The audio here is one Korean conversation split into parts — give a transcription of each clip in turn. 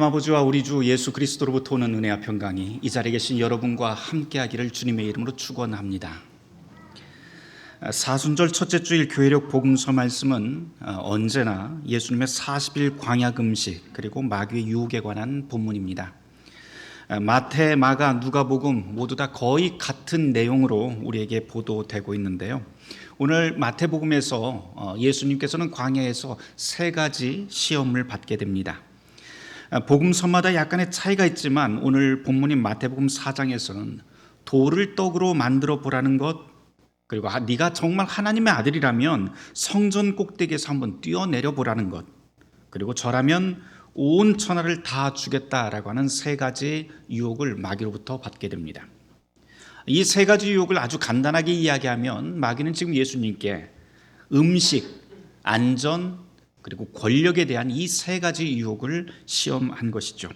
아버지와 우리 주 예수 그리스도로부터 오는 은혜와 평강이 이 자리에 계신 여러분과 함께하기를 주님의 이름으로 축원합니다. 사순절 첫째 주일 교회력 복음서 말씀은 언제나 예수님의 40일 광야 금식 그리고 마귀의 유혹에 관한 본문입니다. 마태, 마가, 누가복음 모두 다 거의 같은 내용으로 우리에게 보도되고 있는데요. 오늘 마태복음에서 예수님께서는 광야에서 세 가지 시험을 받게 됩니다. 복음서마다 약간의 차이가 있지만 오늘 본문인 마태복음 4장에서는 돌을 떡으로 만들어 보라는 것, 그리고 네가 정말 하나님의 아들이라면 성전 꼭대기에서 한번 뛰어내려 보라는 것, 그리고 저라면 온 천하를 다 주겠다라고 하는 세 가지 유혹을 마귀로부터 받게 됩니다. 이 세 가지 유혹을 아주 간단하게 이야기하면 마귀는 지금 예수님께 음식, 안전, 그리고 권력에 대한 이 세 가지 유혹을 시험한 것이죠.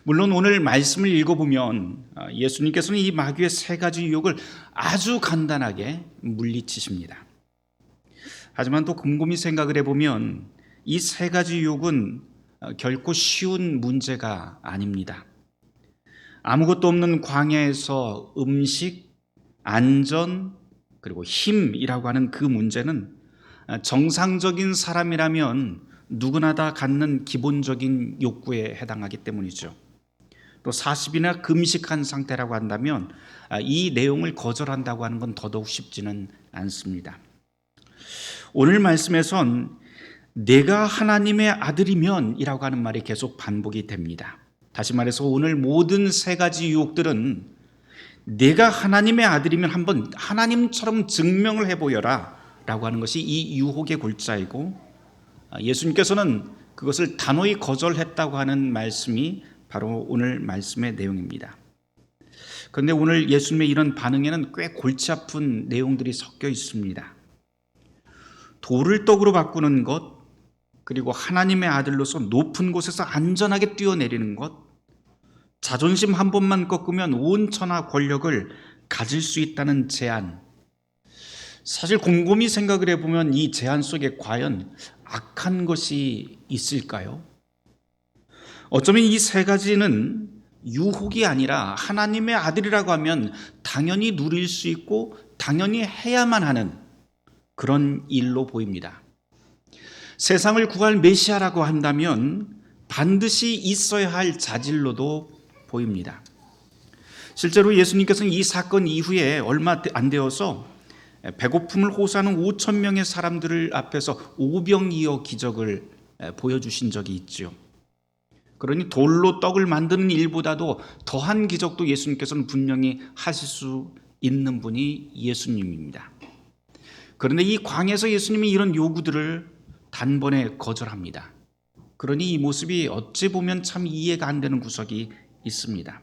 물론 오늘 말씀을 읽어보면 예수님께서는 이 마귀의 세 가지 유혹을 아주 간단하게 물리치십니다. 하지만 또 곰곰이 생각을 해보면 이 세 가지 유혹은 결코 쉬운 문제가 아닙니다. 아무것도 없는 광야에서 음식, 안전, 그리고 힘이라고 하는 그 문제는 정상적인 사람이라면 누구나 다 갖는 기본적인 욕구에 해당하기 때문이죠. 또 40일이나 금식한 상태라고 한다면 이 내용을 거절한다고 하는 건 더더욱 쉽지는 않습니다. 오늘 말씀에선 내가 하나님의 아들이면 이라고 하는 말이 계속 반복이 됩니다. 다시 말해서 오늘 모든 세 가지 유혹들은 내가 하나님의 아들이면 한번 하나님처럼 증명을 해보여라 라고 하는 것이 이 유혹의 골자이고, 예수님께서는 그것을 단호히 거절했다고 하는 말씀이 바로 오늘 말씀의 내용입니다. 그런데 오늘 예수님의 이런 반응에는 꽤 골치 아픈 내용들이 섞여 있습니다. 돌을 떡으로 바꾸는 것, 그리고 하나님의 아들로서 높은 곳에서 안전하게 뛰어내리는 것, 자존심 한 번만 꺾으면 온 천하 권력을 가질 수 있다는 제안. 사실 곰곰이 생각을 해보면 이 제안 속에 과연 악한 것이 있을까요? 어쩌면 이 세 가지는 유혹이 아니라 하나님의 아들이라고 하면 당연히 누릴 수 있고 당연히 해야만 하는 그런 일로 보입니다. 세상을 구할 메시아라고 한다면 반드시 있어야 할 자질로도 보입니다. 실제로 예수님께서는 이 사건 이후에 얼마 안 되어서 배고픔을 호소하는 5천 명의 사람들을 앞에서 오병이어 기적을 보여주신 적이 있죠. 그러니 돌로 떡을 만드는 일보다도 더한 기적도 예수님께서는 분명히 하실 수 있는 분이 예수님입니다. 그런데 이 광야에서 예수님이 이런 요구들을 단번에 거절합니다. 그러니 이 모습이 어찌 보면 참 이해가 안 되는 구석이 있습니다.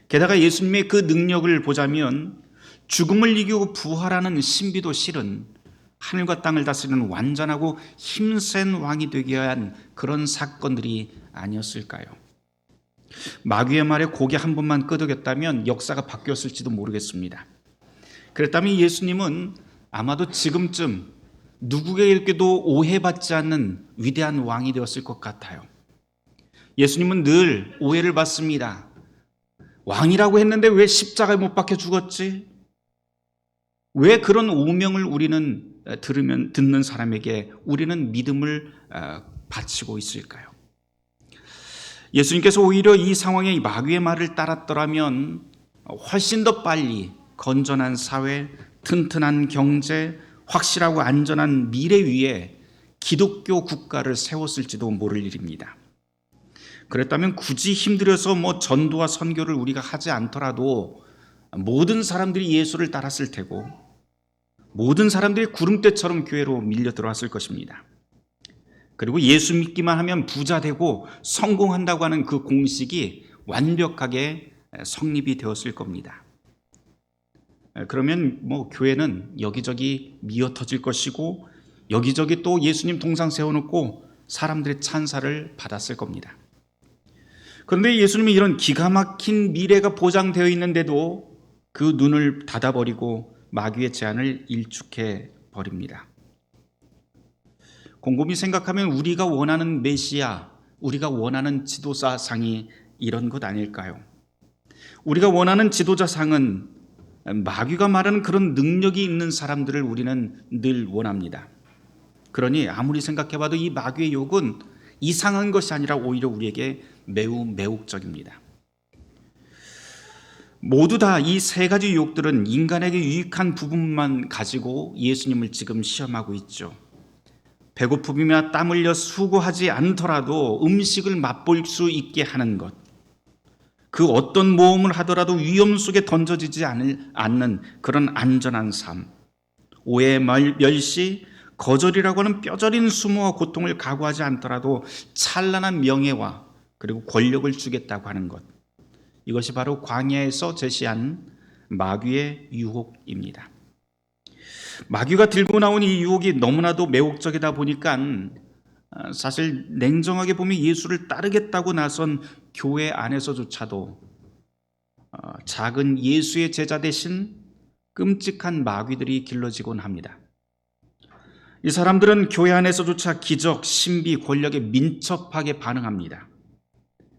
게다가 예수님의 그 능력을 보자면 죽음을 이기고 부활하는 신비도 실은 하늘과 땅을 다스리는 완전하고 힘센 왕이 되게 한 그런 사건들이 아니었을까요? 마귀의 말에 고개 한 번만 끄덕였다면 역사가 바뀌었을지도 모르겠습니다. 그랬다면 예수님은 아마도 지금쯤 누구에게도 오해받지 않는 위대한 왕이 되었을 것 같아요. 예수님은 늘 오해를 받습니다. 왕이라고 했는데 왜 십자가에 못 박혀 죽었지? 왜 그런 오명을 우리는 듣는 사람에게 우리는 믿음을 바치고 있을까요? 예수님께서 오히려 이 상황에 마귀의 말을 따랐더라면 훨씬 더 빨리 건전한 사회, 튼튼한 경제, 확실하고 안전한 미래 위에 기독교 국가를 세웠을지도 모를 일입니다. 그랬다면 굳이 힘들어서 전도와 선교를 우리가 하지 않더라도 모든 사람들이 예수를 따랐을 테고 모든 사람들이 구름대처럼 교회로 밀려 들어왔을 것입니다. 그리고 예수 믿기만 하면 부자 되고 성공한다고 하는 그 공식이 완벽하게 성립이 되었을 겁니다. 그러면 교회는 여기저기 미어터질 것이고 여기저기 또 예수님 동상 세워놓고 사람들의 찬사를 받았을 겁니다. 그런데 예수님이 이런 기가 막힌 미래가 보장되어 있는데도 그 눈을 닫아버리고 마귀의 제안을 일축해 버립니다. 곰곰이 생각하면 우리가 원하는 메시아, 우리가 원하는 지도자상이 이런 것 아닐까요? 우리가 원하는 지도자상은 마귀가 말하는 그런 능력이 있는 사람들을 우리는 늘 원합니다. 그러니 아무리 생각해봐도 이 마귀의 유혹은 이상한 것이 아니라 오히려 우리에게 매우 매혹적입니다. 모두 다 이 세 가지 유혹들은 인간에게 유익한 부분만 가지고 예수님을 지금 시험하고 있죠. 배고픔이나 땀 흘려 수고하지 않더라도 음식을 맛볼 수 있게 하는 것, 그 어떤 모험을 하더라도 위험 속에 던져지지 않는 그런 안전한 삶, 오해, 멸시, 거절이라고 하는 뼈저린 수모와 고통을 각오하지 않더라도 찬란한 명예와 그리고 권력을 주겠다고 하는 것, 이것이 바로 광야에서 제시한 마귀의 유혹입니다. 마귀가 들고 나온 이 유혹이 너무나도 매혹적이다 보니까 사실 냉정하게 보면 예수를 따르겠다고 나선 교회 안에서조차도 작은 예수의 제자 대신 끔찍한 마귀들이 길러지곤 합니다. 이 사람들은 교회 안에서조차 기적, 신비, 권력에 민첩하게 반응합니다.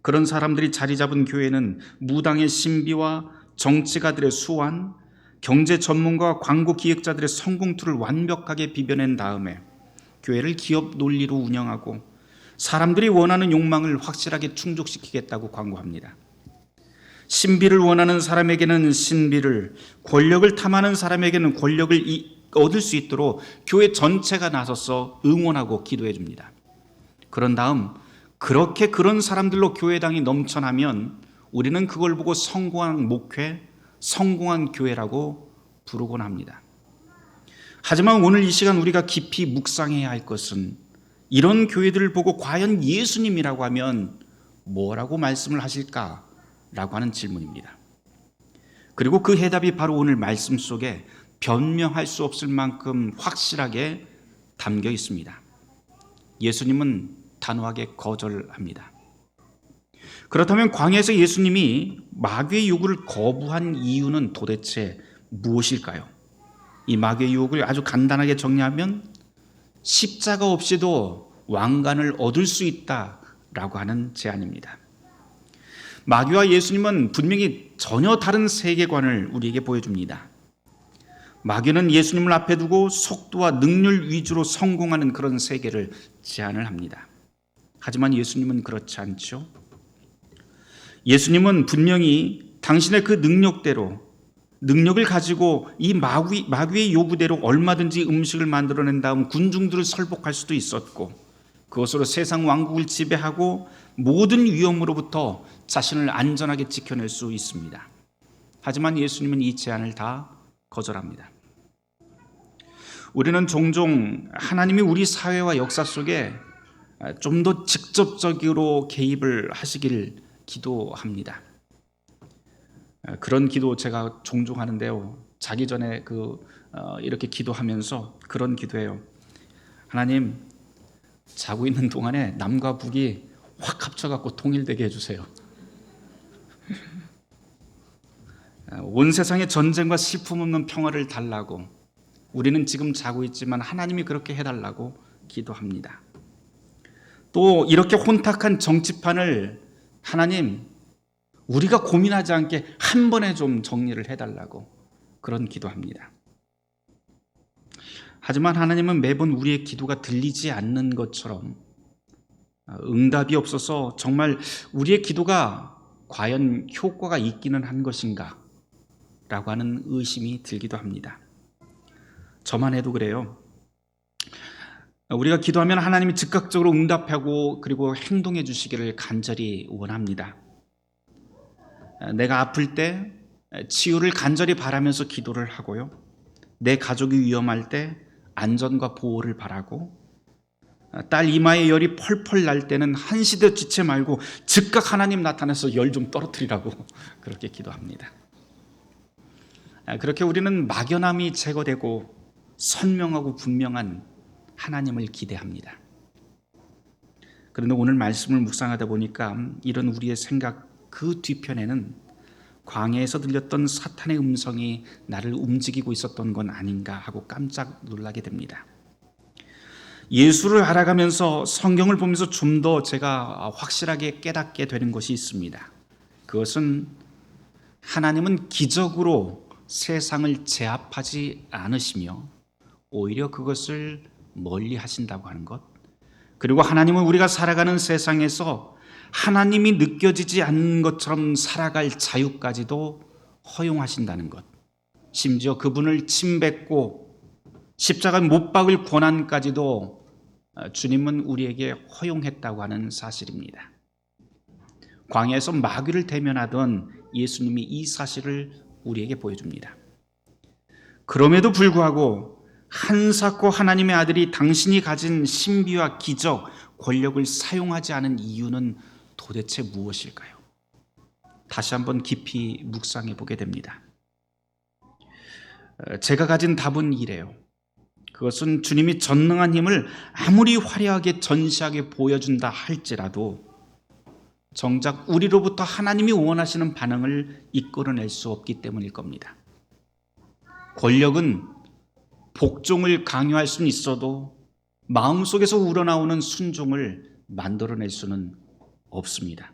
그런 사람들이 자리 잡은 교회는 무당의 신비와 정치가들의 수완, 경제 전문가와 광고 기획자들의 성공투를 완벽하게 비벼낸 다음에 교회를 기업 논리로 운영하고 사람들이 원하는 욕망을 확실하게 충족시키겠다고 광고합니다. 신비를 원하는 사람에게는 신비를, 권력을 탐하는 사람에게는 권력을 얻을 수 있도록 교회 전체가 나서서 응원하고 기도해 줍니다. 그런 다음 그렇게 그런 사람들로 교회당이 넘쳐나면 우리는 그걸 보고 성공한 목회, 성공한 교회라고 부르곤 합니다. 하지만 오늘 이 시간 우리가 깊이 묵상해야 할 것은 이런 교회들을 보고 과연 예수님이라고 하면 뭐라고 말씀을 하실까라고 하는 질문입니다. 그리고 그 해답이 바로 오늘 말씀 속에 변명할 수 없을 만큼 확실하게 담겨 있습니다. 예수님은 단호하게 거절합니다. 그렇다면 광야에서 예수님이 마귀의 유혹을 거부한 이유는 도대체 무엇일까요? 이 마귀의 유혹을 아주 간단하게 정리하면 십자가 없이도 왕관을 얻을 수 있다라고 하는 제안입니다. 마귀와 예수님은 분명히 전혀 다른 세계관을 우리에게 보여줍니다. 마귀는 예수님을 앞에 두고 속도와 능률 위주로 성공하는 그런 세계를 제안을 합니다. 하지만 예수님은 그렇지 않죠. 예수님은 분명히 당신의 그 능력을 가지고 이 마귀의 요구대로 얼마든지 음식을 만들어낸 다음 군중들을 설복할 수도 있었고 그것으로 세상 왕국을 지배하고 모든 위험으로부터 자신을 안전하게 지켜낼 수 있습니다. 하지만 예수님은 이 제안을 다 거절합니다. 우리는 종종 하나님이 우리 사회와 역사 속에 좀 더 직접적으로 개입을 하시길 기도합니다. 그런 기도 제가 종종 하는데요. 자기 전에 이렇게 기도하면서 그런 기도해요. 하나님, 자고 있는 동안에 남과 북이 확 합쳐갖고 통일되게 해주세요. 온 세상에 전쟁과 슬픔 없는 평화를 달라고 우리는 지금 자고 있지만 하나님이 그렇게 해달라고 기도합니다. 또 이렇게 혼탁한 정치판을 하나님 우리가 고민하지 않게 한 번에 좀 정리를 해달라고 그런 기도합니다. 하지만 하나님은 매번 우리의 기도가 들리지 않는 것처럼 응답이 없어서 정말 우리의 기도가 과연 효과가 있기는 한 것인가 라고 하는 의심이 들기도 합니다. 저만 해도 그래요. 우리가 기도하면 하나님이 즉각적으로 응답하고 그리고 행동해 주시기를 간절히 원합니다. 내가 아플 때 치유를 간절히 바라면서 기도를 하고요. 내 가족이 위험할 때 안전과 보호를 바라고 딸 이마에 열이 펄펄 날 때는 한시도 지체 말고 즉각 하나님 나타나서 열 좀 떨어뜨리라고 그렇게 기도합니다. 그렇게 우리는 막연함이 제거되고 선명하고 분명한 하나님을 기대합니다. 그런데 오늘 말씀을 묵상하다 보니까 이런 우리의 생각 그 뒤편에는 광야에서 들렸던 사탄의 음성이 나를 움직이고 있었던 건 아닌가 하고 깜짝 놀라게 됩니다. 예수를 알아가면서 성경을 보면서 좀 더 제가 확실하게 깨닫게 되는 것이 있습니다. 그것은 하나님은 기적으로 세상을 제압하지 않으시며 오히려 그것을 멀리 하신다고 하는 것, 그리고 하나님은 우리가 살아가는 세상에서 하나님이 느껴지지 않는 것처럼 살아갈 자유까지도 허용하신다는 것, 심지어 그분을 침뱉고 십자가에 못 박을 권한까지도 주님은 우리에게 허용했다고 하는 사실입니다. 광야에서 마귀를 대면하던 예수님이 이 사실을 우리에게 보여줍니다. 그럼에도 불구하고 한사코 하나님의 아들이 당신이 가진 신비와 기적, 권력을 사용하지 않은 이유는 도대체 무엇일까요? 다시 한번 깊이 묵상해 보게 됩니다. 제가 가진 답은 이래요. 그것은 주님이 전능한 힘을 아무리 화려하게 전시하게 보여준다 할지라도 정작 우리로부터 하나님이 원하시는 반응을 이끌어낼 수 없기 때문일 겁니다. 권력은 복종을 강요할 수는 있어도 마음속에서 우러나오는 순종을 만들어낼 수는 없습니다.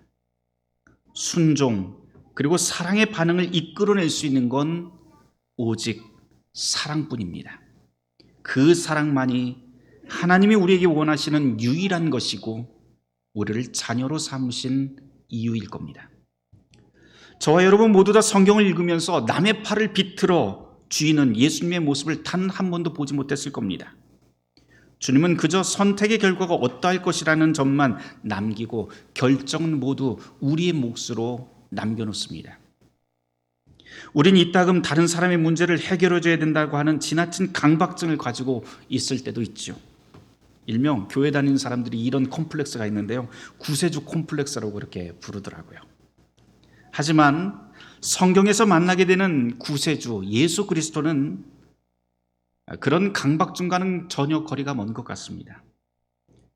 순종 그리고 사랑의 반응을 이끌어낼 수 있는 건 오직 사랑뿐입니다. 그 사랑만이 하나님이 우리에게 원하시는 유일한 것이고 우리를 자녀로 삼으신 이유일 겁니다. 저와 여러분 모두 다 성경을 읽으면서 남의 팔을 비틀어 쥐는 예수님의 모습을 단 한 번도 보지 못했을 겁니다. 주님은 그저 선택의 결과가 어떠할 것이라는 점만 남기고 결정은 모두 우리의 몫으로 남겨놓습니다. 우린 이따금 다른 사람의 문제를 해결해줘야 된다고 하는 지나친 강박증을 가지고 있을 때도 있죠. 일명 교회 다니는 사람들이 이런 콤플렉스가 있는데요, 구세주 콤플렉스라고 그렇게 부르더라고요. 하지만 성경에서 만나게 되는 구세주 예수 그리스도는 그런 강박증과는 전혀 거리가 먼 것 같습니다.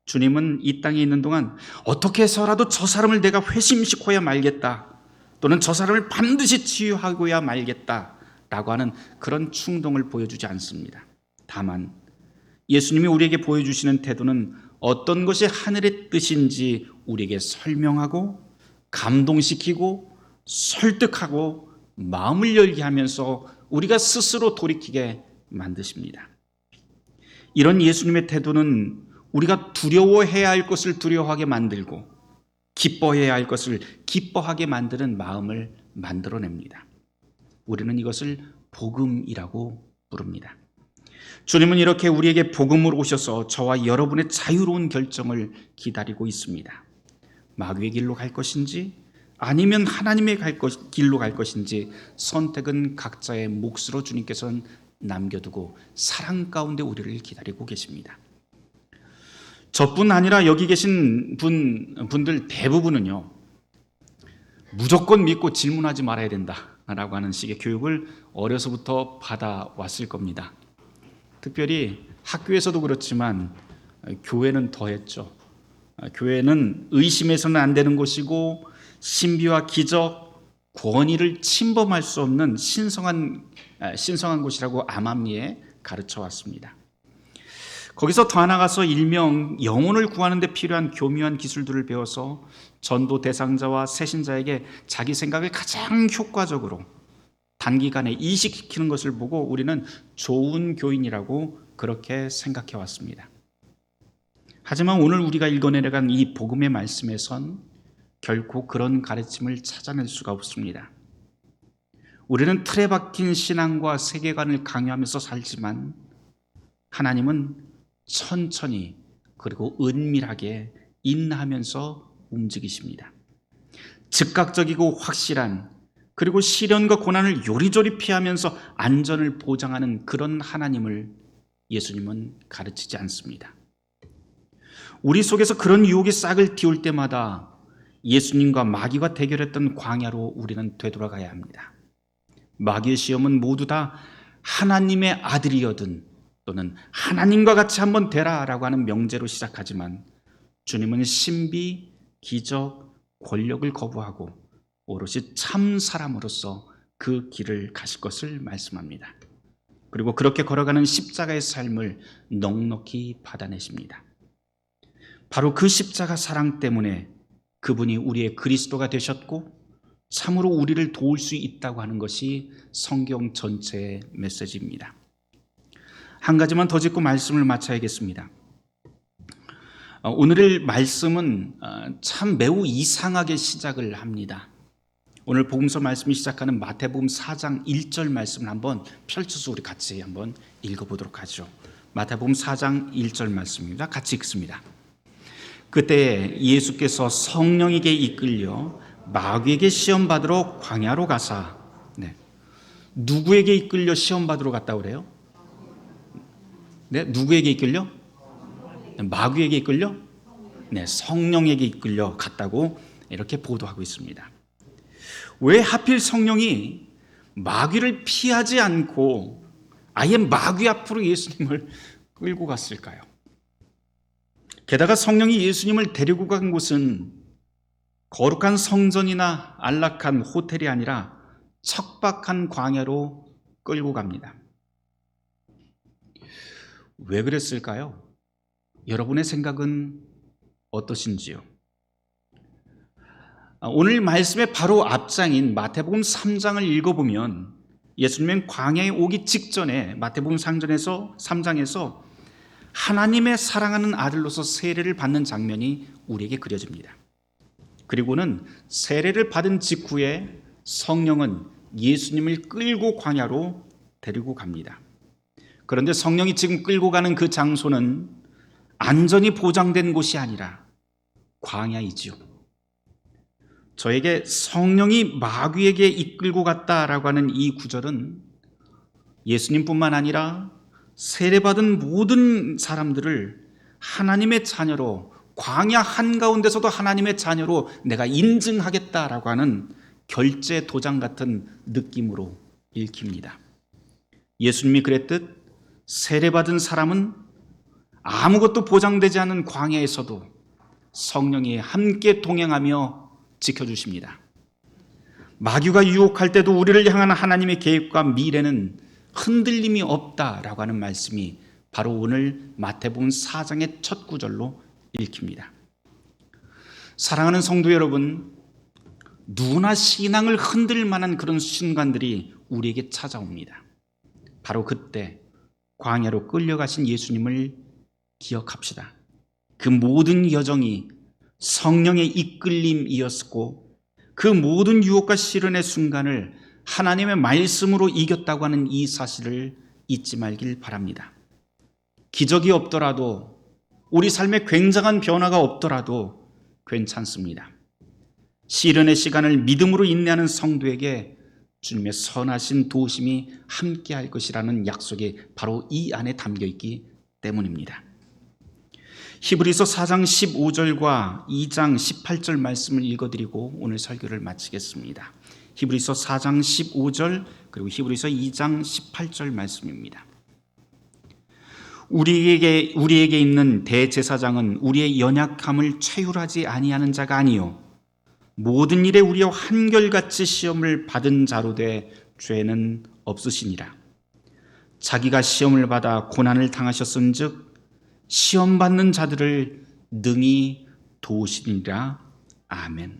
주님은 이 땅에 있는 동안 어떻게 해서라도 저 사람을 내가 회심시켜야 말겠다, 또는 저 사람을 반드시 치유하고야 말겠다 라고 하는 그런 충동을 보여주지 않습니다. 다만 예수님이 우리에게 보여주시는 태도는 어떤 것이 하늘의 뜻인지 우리에게 설명하고 감동시키고 설득하고 마음을 열게 하면서 우리가 스스로 돌이키게 만드십니다. 이런 예수님의 태도는 우리가 두려워해야 할 것을 두려워하게 만들고 기뻐해야 할 것을 기뻐하게 만드는 마음을 만들어냅니다. 우리는 이것을 복음이라고 부릅니다. 주님은 이렇게 우리에게 복음으로 오셔서 저와 여러분의 자유로운 결정을 기다리고 있습니다. 마귀의 길로 갈 것인지 아니면 하나님의 길로 갈 것인지 선택은 각자의 몫으로 주님께서는 남겨두고 사랑 가운데 우리를 기다리고 계십니다. 저뿐 아니라 여기 계신 분들 대부분은요, 무조건 믿고 질문하지 말아야 된다라고 하는 식의 교육을 어려서부터 받아왔을 겁니다. 특별히 학교에서도 그렇지만 교회는 더했죠. 교회는 의심해서는 안 되는 곳이고 신비와 기적, 권위를 침범할 수 없는 신성한 곳이라고 암암리에 가르쳐 왔습니다. 거기서 더 나아가서 일명 영혼을 구하는 데 필요한 교묘한 기술들을 배워서 전도 대상자와 새신자에게 자기 생각을 가장 효과적으로 단기간에 이식시키는 것을 보고 우리는 좋은 교인이라고 그렇게 생각해 왔습니다. 하지만 오늘 우리가 읽어내려간 이 복음의 말씀에선 결코 그런 가르침을 찾아낼 수가 없습니다. 우리는 틀에 박힌 신앙과 세계관을 강요하면서 살지만 하나님은 천천히 그리고 은밀하게 인하하면서 움직이십니다. 즉각적이고 확실한, 그리고 시련과 고난을 요리조리 피하면서 안전을 보장하는 그런 하나님을 예수님은 가르치지 않습니다. 우리 속에서 그런 유혹이 싹을 틔울 때마다 예수님과 마귀가 대결했던 광야로 우리는 되돌아가야 합니다. 마귀의 시험은 모두 다 하나님의 아들이여든 또는 하나님과 같이 한번 되라라고 하는 명제로 시작하지만 주님은 신비, 기적, 권력을 거부하고 오롯이 참 사람으로서 그 길을 가실 것을 말씀합니다. 그리고 그렇게 걸어가는 십자가의 삶을 넉넉히 받아내십니다. 바로 그 십자가 사랑 때문에 그분이 우리의 그리스도가 되셨고 참으로 우리를 도울 수 있다고 하는 것이 성경 전체의 메시지입니다. 한 가지만 더 짚고 말씀을 마쳐야겠습니다. 오늘의 말씀은 참 매우 이상하게 시작을 합니다. 오늘 복음서 말씀이 시작하는 마태복음 4장 1절 말씀을 한번 펼쳐서 우리 같이 한번 읽어보도록 하죠. 마태복음 4장 1절 말씀입니다. 같이 읽습니다. 그때 예수께서 성령에게 이끌려 마귀에게 시험 받으러 광야로 가사, 누구에게 이끌려 시험 받으러 갔다고 그래요? 네, 누구에게 이끌려? 마귀에게 이끌려? 네, 성령에게 이끌려 갔다고 이렇게 보도하고 있습니다. 왜 하필 성령이 마귀를 피하지 않고 아예 마귀 앞으로 예수님을 끌고 갔을까요? 게다가 성령이 예수님을 데리고 간 곳은 거룩한 성전이나 안락한 호텔이 아니라 척박한 광야로 끌고 갑니다. 왜 그랬을까요? 여러분의 생각은 어떠신지요? 오늘 말씀의 바로 앞장인 마태복음 3장을 읽어보면 예수님은 광야에 오기 직전에 마태복음 3장에서 하나님의 사랑하는 아들로서 세례를 받는 장면이 우리에게 그려집니다. 그리고는 세례를 받은 직후에 성령은 예수님을 끌고 광야로 데리고 갑니다. 그런데 성령이 지금 끌고 가는 그 장소는 안전이 보장된 곳이 아니라 광야이지요. 저에게 성령이 마귀에게 이끌고 갔다라고 하는 이 구절은 예수님뿐만 아니라 세례받은 모든 사람들을 하나님의 자녀로, 광야 한가운데서도 하나님의 자녀로 내가 인증하겠다라고 하는 결제 도장 같은 느낌으로 읽힙니다. 예수님이 그랬듯 세례받은 사람은 아무것도 보장되지 않은 광야에서도 성령이 함께 동행하며 지켜주십니다. 마귀가 유혹할 때도 우리를 향한 하나님의 계획과 미래는 흔들림이 없다라고 하는 말씀이 바로 오늘 마태복음 4장의 첫 구절로 읽힙니다. 사랑하는 성도 여러분, 누구나 신앙을 흔들 만한 그런 순간들이 우리에게 찾아옵니다. 바로 그때 광야로 끌려가신 예수님을 기억합시다. 그 모든 여정이 성령의 이끌림이었고 그 모든 유혹과 시련의 순간을 하나님의 말씀으로 이겼다고 하는 이 사실을 잊지 말길 바랍니다. 기적이 없더라도, 우리 삶에 굉장한 변화가 없더라도 괜찮습니다. 시련의 시간을 믿음으로 인내하는 성도에게 주님의 선하신 도우심이 함께할 것이라는 약속이 바로 이 안에 담겨있기 때문입니다. 히브리서 4장 15절과 2장 18절 말씀을 읽어드리고 오늘 설교를 마치겠습니다. 히브리서 4장 15절 그리고 히브리서 2장 18절 말씀입니다. 우리에게 있는 대제사장은 우리의 연약함을 체휼하지 아니하는 자가 아니요 모든 일에 우리와 한결같이 시험을 받은 자로 돼 죄는 없으시니라. 자기가 시험을 받아 고난을 당하셨은즉 시험 받는 자들을 능히 도우시니라. 아멘.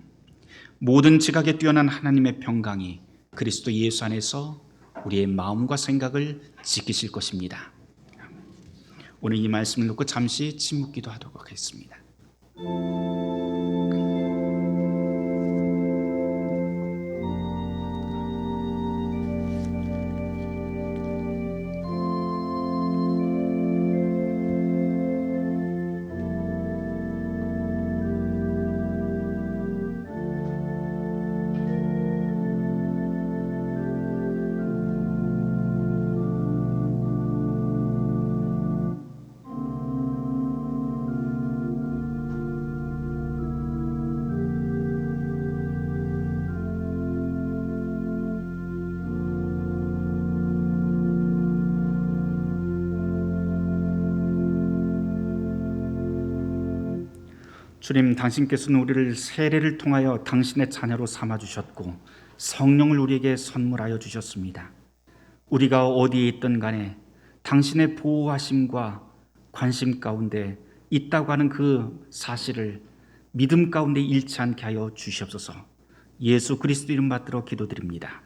모든 지각에 뛰어난 하나님의 평강이 그리스도 예수 안에서 우리의 마음과 생각을 지키실 것입니다. 오늘 이 말씀을 놓고 잠시 침묵 기도하도록 하겠습니다. 주님, 당신께서는 우리를 세례를 통하여 당신의 자녀로 삼아주셨고 성령을 우리에게 선물하여 주셨습니다. 우리가 어디에 있든 간에 당신의 보호하심과 관심 가운데 있다고 하는 그 사실을 믿음 가운데 잃지 않게 하여 주시옵소서. 예수 그리스도 이름 받들어 기도드립니다.